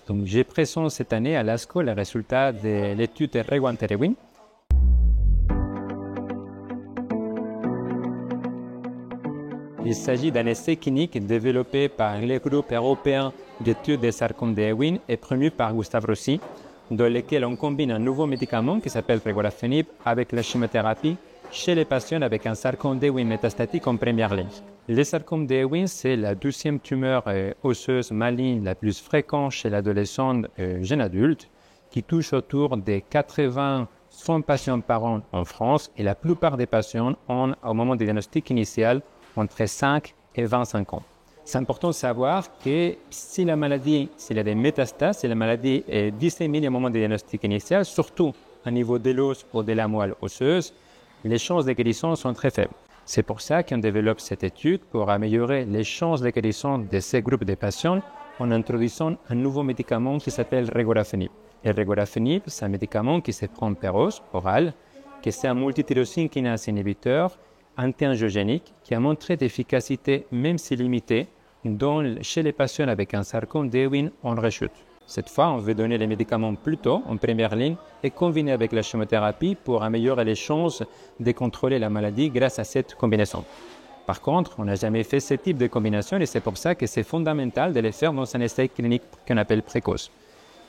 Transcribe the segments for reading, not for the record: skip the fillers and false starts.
Donc, j'ai présenté cette année à l'ASCO les résultats de l'étude de Reguant-Terewin. Il s'agit d'un essai clinique développé par le groupe européen d'études des sarcomes de Ewing et promu par Gustave Roussy, dans lequel on combine un nouveau médicament qui s'appelle regorafenib avec la chimiothérapie chez les patients avec un sarcome d'Ewing métastatique en première ligne. Le sarcome d'Ewing, c'est la 12e tumeur osseuse maligne la plus fréquente chez l'adolescent jeune adulte, qui touche autour de 80-100 patients par an en France, et la plupart des patients ont, au moment du diagnostic initial, entre 5 et 25 ans. C'est important de savoir que si la maladie, s'il y a des métastases, si la maladie est disséminée au moment du diagnostic initial, surtout au niveau de l'os ou de la moelle osseuse, les chances de guérison sont très faibles. C'est pour ça qu'on développe cette étude pour améliorer les chances de guérison de ces groupes de patients en introduisant un nouveau médicament qui s'appelle regorafenib. Le regorafenib, c'est un médicament qui se prend par os, oral, qui est un multityrosine kinase inhibiteur anti-angiogénique qui a montré d'efficacité, même si limitée, chez les patients avec un sarcome d'Ewing en rechute. Cette fois, on veut donner les médicaments plus tôt, en première ligne, et combiner avec la chimiothérapie pour améliorer les chances de contrôler la maladie grâce à cette combinaison. Par contre, on n'a jamais fait ce type de combinaison et c'est pour ça que c'est fondamental de les faire dans un essai clinique qu'on appelle précoce.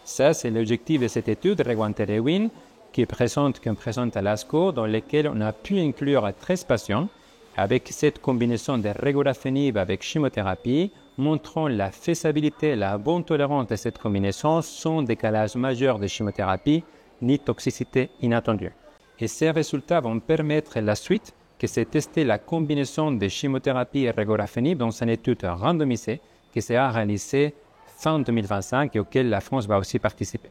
Ça, c'est l'objectif de cette étude, Reguant-Terewin, qu'on présente à l'ASCO, dans lequel on a pu inclure 13 patients avec cette combinaison de regorafenib avec chimiothérapie, montrant la faisabilité et la bonne tolérance de cette combinaison sans décalage majeur de chimiothérapie ni toxicité inattendue. Et ces résultats vont permettre la suite, que c'est tester la combinaison de chimiothérapie et regorafenib dans une étude randomisée qui sera réalisée fin 2025 et auquel la France va aussi participer.